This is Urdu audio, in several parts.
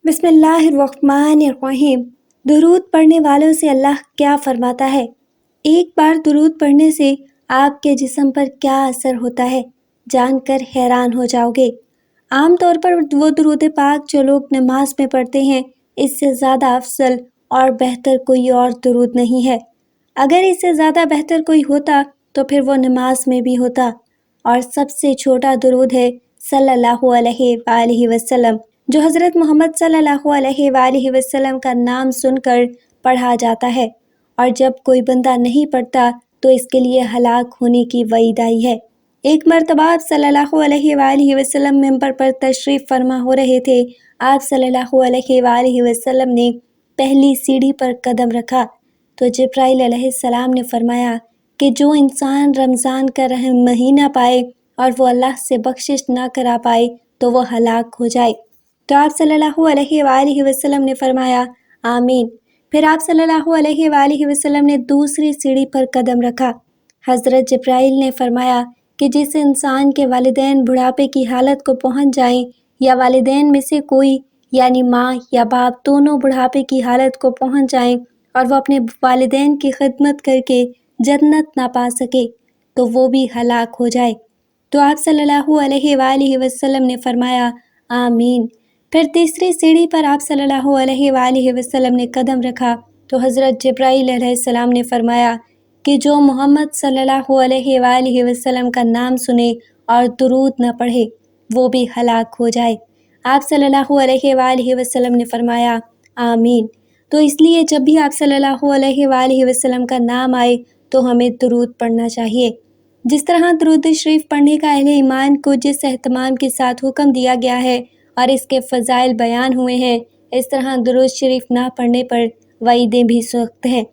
بسم اللہ الرحمن الرحیم۔ درود پڑھنے والوں سے اللہ کیا فرماتا ہے؟ ایک بار درود پڑھنے سے آپ کے جسم پر کیا اثر ہوتا ہے، جان کر حیران ہو جاؤ گے۔ عام طور پر وہ درود پاک جو لوگ نماز میں پڑھتے ہیں، اس سے زیادہ افضل اور بہتر کوئی اور درود نہیں ہے۔ اگر اس سے زیادہ بہتر کوئی ہوتا تو پھر وہ نماز میں بھی ہوتا، اور سب سے چھوٹا درود ہے صلی اللہ علیہ وآلہ وسلم، جو حضرت محمد صلی اللہ علیہ وآلہ وسلم کا نام سن کر پڑھا جاتا ہے، اور جب کوئی بندہ نہیں پڑھتا تو اس کے لیے ہلاک ہونے کی وعید آئی ہے۔ ایک مرتبہ آپ صلی اللہ علیہ وآلہ وسلم منبر پر تشریف فرما ہو رہے تھے۔ آپ صلی اللہ علیہ وآلہ وسلم نے پہلی سیڑھی پر قدم رکھا تو جبرائیل علیہ السلام نے فرمایا کہ جو انسان رمضان کا مہینہ پائے اور وہ اللہ سے بخشش نہ کرا پائے تو وہ ہلاک ہو جائے۔ تو آپ صلی اللہ علیہ وآلہ وسلم نے فرمایا آمین۔ پھر آپ صلی اللہ علیہ وآلہ وسلم نے دوسری سیڑھی پر قدم رکھا۔ حضرت جبرائیل نے فرمایا کہ جس انسان کے والدین بڑھاپے کی حالت کو پہنچ جائیں، یا والدین میں سے کوئی یعنی ماں یا باپ دونوں بڑھاپے کی حالت کو پہنچ جائیں اور وہ اپنے والدین کی خدمت کر کے جنت نہ پا سکے تو وہ بھی ہلاک ہو جائے۔ تو آپ صلی اللہ علیہ وآلہ وسلم نے فرمایا آمین۔ پھر تیسری سیڑھی پر آپ صلی اللہ علیہ وآلہ وسلم نے قدم رکھا تو حضرت جبرائیل علیہ السلام نے فرمایا کہ جو محمد صلی اللہ علیہ وآلہ وسلم کا نام سنے اور درود نہ پڑھے وہ بھی ہلاک ہو جائے۔ آپ صلی اللہ علیہ وآلہ وسلم نے فرمایا آمین۔ تو اس لیے جب بھی آپ صلی اللہ علیہ وآلہ وسلم کا نام آئے تو ہمیں درود پڑھنا چاہیے۔ جس طرح درود شریف پڑھنے کا اہل ایمان کو جس اہتمام کے ساتھ حکم دیا گیا ہے اور اس کے فضائل بیان ہوئے ہیں، اس طرح درود شریف نہ پڑھنے پر وعیدیں بھی سخت ہیں۔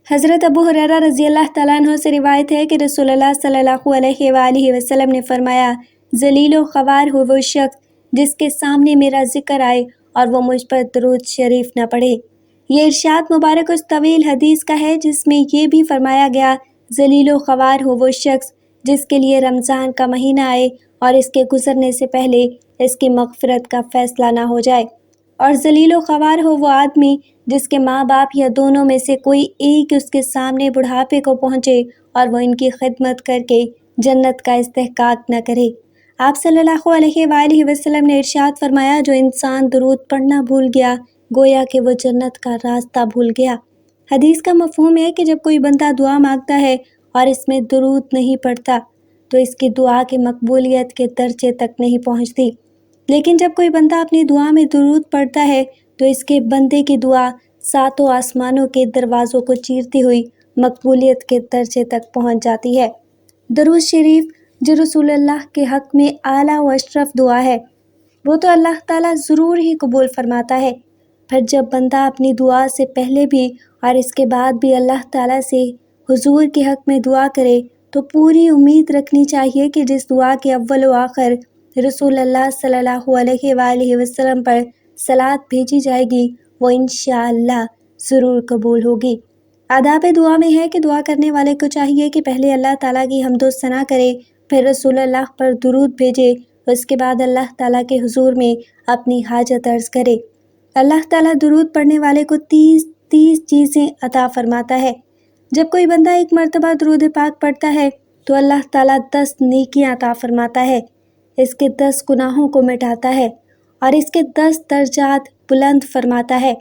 حضرت ابو ہریرہ رضی اللہ تعالیٰ عنہ سے روایت ہے کہ رسول اللہ صلی اللہ علیہ وآلہ وسلم نے فرمایا ذلیل و خوار ہو وہ شخص جس کے سامنے میرا ذکر آئے اور وہ مجھ پر درود شریف نہ پڑھے۔ یہ ارشاد مبارک اس طویل حدیث کا ہے جس میں یہ بھی فرمایا گیا ذلیل و خوار ہو وہ شخص جس کے لیے رمضان کا مہینہ آئے اور اس کے گزرنے سے پہلے اس کی مغفرت کا فیصلہ نہ ہو جائے، اور ذلیل و خوار ہو وہ آدمی جس کے ماں باپ یا دونوں میں سے کوئی ایک اس کے سامنے بڑھاپے کو پہنچے اور وہ ان کی خدمت کر کے جنت کا استحقاق نہ کرے۔ آپ صلی اللہ علیہ وآلہ وسلم نے ارشاد فرمایا جو انسان درود پڑھنا بھول گیا گویا کہ وہ جنت کا راستہ بھول گیا۔ حدیث کا مفہوم ہے کہ جب کوئی بندہ دعا مانگتا ہے اور اس میں درود نہیں پڑھتا تو اس کی دعا کی مقبولیت کے درجے تک نہیں پہنچتی، لیکن جب کوئی بندہ اپنی دعا میں درود پڑھتا ہے تو اس کے بندے کی دعا ساتوں آسمانوں کے دروازوں کو چیرتی ہوئی مقبولیت کے درجے تک پہنچ جاتی ہے۔ درود شریف جو رسول اللہ کے حق میں اعلیٰ و اشرف دعا ہے، وہ تو اللہ تعالیٰ ضرور ہی قبول فرماتا ہے۔ پھر جب بندہ اپنی دعا سے پہلے بھی اور اس کے بعد بھی اللہ تعالیٰ سے حضور کے حق میں دعا کرے تو پوری امید رکھنی چاہیے کہ جس دعا کے اول و آخر رسول اللہ صلی اللہ علیہ وآلہ وسلم پر صلاۃ بھیجی جائے گی وہ انشاءاللہ ضرور قبول ہوگی۔ آداب دعا میں ہے کہ دعا کرنے والے کو چاہیے کہ پہلے اللہ تعالیٰ کی حمد و ثنا کرے، پھر رسول اللہ پر درود بھیجے، اس کے بعد اللہ تعالیٰ کے حضور میں اپنی حاجت عرض کرے۔ اللہ تعالیٰ درود پڑھنے والے کو 30 چیزیں عطا فرماتا ہے۔ جب کوئی بندہ ایک مرتبہ درود پاک پڑھتا ہے تو اللہ تعالیٰ 10 نیکیاں عطا فرماتا ہے، اس کے 10 گناہوں کو مٹاتا ہے اور اس کے 10 درجات بلند فرماتا ہے۔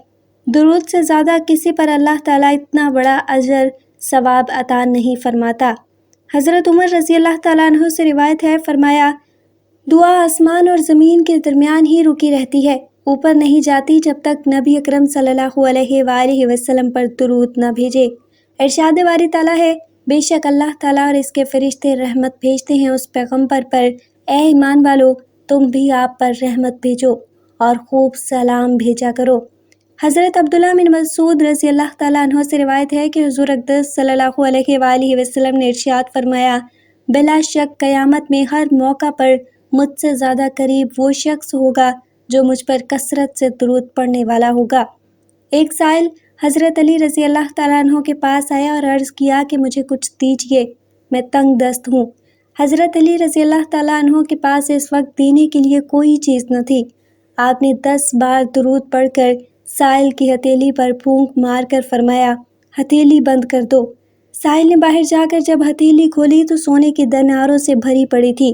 درود سے زیادہ کسی پر اللہ تعالیٰ اتنا بڑا اجر ثواب عطا نہیں فرماتا۔ حضرت عمر رضی اللہ تعالیٰ عنہ سے روایت ہے، فرمایا دعا آسمان اور زمین کے درمیان ہی رکی رہتی ہے، اوپر نہیں جاتی جب تک نبی اکرم صلی اللہ علیہ وآلہ وسلم پر درود نہ بھیجے۔ ارشاد باری تعالیٰ ہے بے شک اللہ تعالیٰ اور اس کے فرشتے رحمت بھیجتے ہیں اس پیغمبر پر، اے ایمان والو تم بھی آپ پر رحمت بھیجو اور خوب سلام بھیجا کرو۔ حضرت عبداللہ بن مسعود رضی اللہ تعالیٰ عنہ سے روایت ہے کہ حضور اقدس صلی اللہ علیہ وآلہ وسلم نے ارشاد فرمایا بلا شک قیامت میں ہر موقع پر مجھ سے زیادہ قریب وہ شخص ہوگا جو مجھ پر کثرت سے درود پڑھنے والا ہوگا۔ ایک سائل حضرت علی رضی اللہ تعالیٰ عنہ کے پاس آیا اور عرض کیا کہ مجھے کچھ دیجیے، میں تنگ دست ہوں۔ حضرت علی رضی اللہ تعالیٰ عنہ کے پاس اس وقت دینے کے لیے کوئی چیز نہ تھی۔ آپ نے 10 بار درود پڑھ کر سائل کی ہتھیلی پر پھونک مار کر فرمایا، ہتھیلی بند کر دو۔ سائل نے باہر جا کر جب ہتھیلی کھولی تو سونے کے دیناروں سے بھری پڑی تھی۔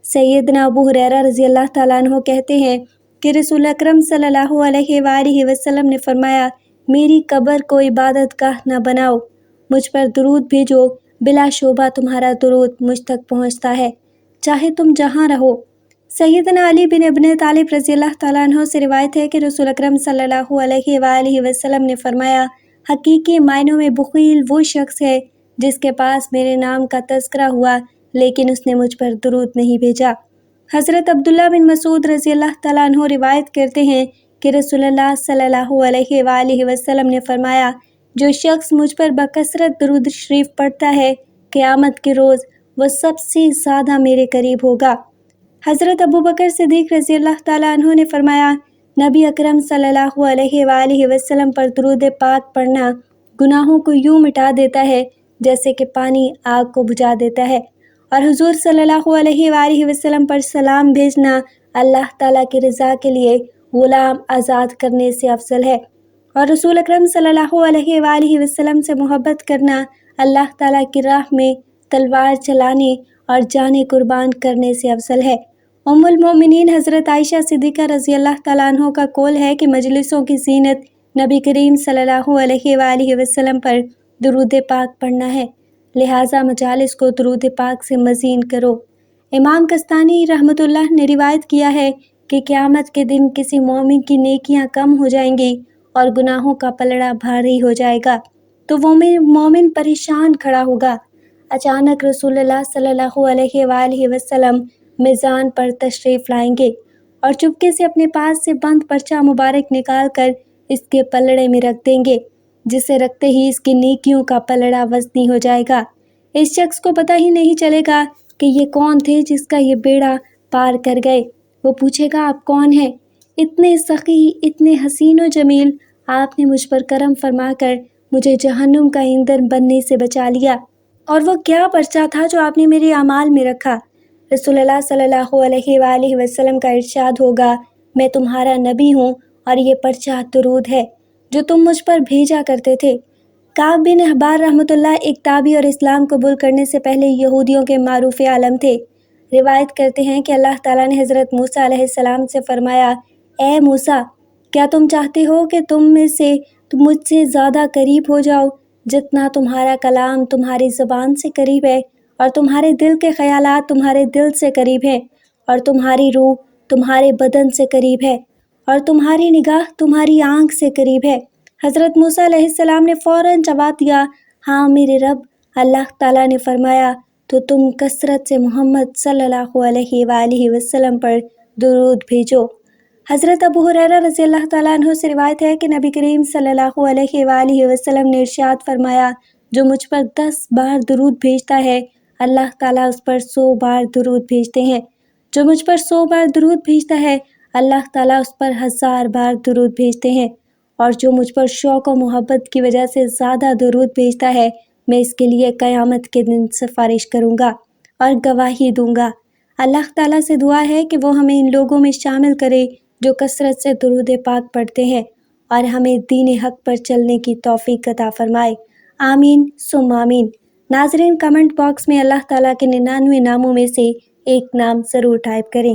سیدنا ابو ہریرہ رضی اللہ تعالیٰ عنہ کہتے ہیں کہ رسول اکرم صلی اللہ علیہ وآلہ وسلم نے فرمایا، میری قبر کو عبادت گاہ نہ بناؤ، مجھ پر درود بھیجو، بلا شبہ تمہارا درود مجھ تک پہنچتا ہے، چاہے تم جہاں رہو۔ سیدنا علی بن ابن طالب رضی اللہ تعالیٰ عنہ سے روایت ہے کہ رسول اکرم صلی اللہ علیہ وآلہ وسلم نے فرمایا، حقیقی معنوں میں بخیل وہ شخص ہے جس کے پاس میرے نام کا تذکرہ ہوا لیکن اس نے مجھ پر درود نہیں بھیجا۔ حضرت عبداللہ بن مسعود رضی اللہ تعالیٰ عنہ روایت کرتے ہیں کہ رسول اللہ صلی اللہ علیہ وآلہ وسلم نے فرمایا، جو شخص مجھ پر بکثرت درود شریف پڑھتا ہے قیامت کے روز وہ سب سے زیادہ میرے قریب ہوگا۔ حضرت ابوبکر صدیق رضی اللہ تعالیٰ عنہ نے فرمایا، نبی اکرم صلی اللہ علیہ وآلہ وسلم پر درود پاک پڑھنا گناہوں کو یوں مٹا دیتا ہے جیسے کہ پانی آگ کو بجھا دیتا ہے، اور حضور صلی اللہ علیہ وآلہ وسلم پر سلام بھیجنا اللہ تعالیٰ کی رضا کے لیے غلام آزاد کرنے سے افضل ہے، اور رسول اکرم صلی اللہ علیہ وآلہ وسلم سے محبت کرنا اللہ تعالیٰ کی راہ میں تلوار چلانے اور جانیں قربان کرنے سے افضل ہے۔ ام المومنین حضرت عائشہ صدیقہ رضی اللہ تعالیٰ عنہ کا قول ہے کہ مجلسوں کی زینت نبی کریم صلی اللہ علیہ وآلہ وسلم پر درود پاک پڑھنا ہے، لہٰذا مجالس کو درود پاک سے مزین کرو۔ امام قسطانی رحمۃ اللہ نے روایت کیا ہے کہ قیامت کے دن کسی مومن کی نیکیاں کم ہو جائیں گی اور گناہوں کا پلڑا بھاری ہو جائے گا تو وہ مومن پریشان کھڑا ہوگا۔ اچانک رسول اللہ صلی اللہ علیہ وآلہ وسلم میزان پر تشریف لائیں گے اور چپکے سے اپنے پاس سے بند پرچہ مبارک نکال کر اس کے پلڑے میں رکھ دیں گے، جسے رکھتے ہی اس کی نیکیوں کا پلڑا وزنی ہو جائے گا۔ اس شخص کو پتہ ہی نہیں چلے گا کہ یہ کون تھے جس کا یہ بیڑا پار کر گئے۔ وہ پوچھے گا، آپ کون ہیں؟ اتنے سخی، اتنے حسین و جمیل، آپ نے مجھ پر کرم فرما کر مجھے جہنم کا ایندھن بننے سے بچا لیا، اور وہ کیا پرچہ تھا جو آپ نے میرے اعمال میں رکھا؟ رسول اللہ صلی اللہ علیہ وآلہ وسلم کا ارشاد ہوگا، میں تمہارا نبی ہوں اور یہ پرچہ درود ہے جو تم مجھ پر بھیجا کرتے تھے۔ کعب بن احبار رحمۃ اللہ ایک تابعی اور اسلام قبول کرنے سے پہلے یہودیوں کے معروف عالم تھے۔ روایت کرتے ہیں کہ اللہ تعالیٰ نے حضرت موسیٰ علیہ السلام سے فرمایا، اے موسیٰ، کیا تم چاہتے ہو کہ تم مجھ سے زیادہ قریب ہو جاؤ جتنا تمہارا کلام تمہاری زبان سے قریب ہے، اور تمہارے دل کے خیالات تمہارے دل سے قریب ہیں، اور تمہاری روح تمہارے بدن سے قریب ہے، اور تمہاری نگاہ تمہاری آنکھ سے قریب ہے؟ حضرت موسیٰ علیہ السلام نے فوراً جواب دیا، ہاں میرے رب۔ اللہ تعالیٰ نے فرمایا، تو تم کثرت سے محمد صلی اللہ علیہ وآلہ وسلم پر درود بھیجو۔ حضرت ابو ہریرہ رضی اللہ تعالیٰ عنہ سے روایت ہے کہ نبی کریم صلی اللہ علیہ وآلہ وسلم نے ارشاد فرمایا، جو مجھ پر 10 بار درود بھیجتا ہے اللہ تعالیٰ اس پر 100 بار درود بھیجتے ہیں، جو مجھ پر 100 بار درود بھیجتا ہے اللہ تعالیٰ اس پر 1000 بار درود بھیجتے ہیں، اور جو مجھ پر شوق و محبت کی وجہ سے زیادہ درود بھیجتا ہے میں اس کے لیے قیامت کے دن سفارش کروں گا اور گواہی دوں گا۔ اللہ تعالیٰ سے دعا ہے کہ وہ ہمیں ان لوگوں میں شامل کرے جو کثرت سے درود پاک پڑھتے ہیں، اور ہمیں دین حق پر چلنے کی توفیق عطا فرمائے۔ آمین ثم آمین۔ ناظرین، کمنٹ باکس میں اللہ تعالیٰ کے 99 ناموں میں سے ایک نام ضرور ٹائپ کریں۔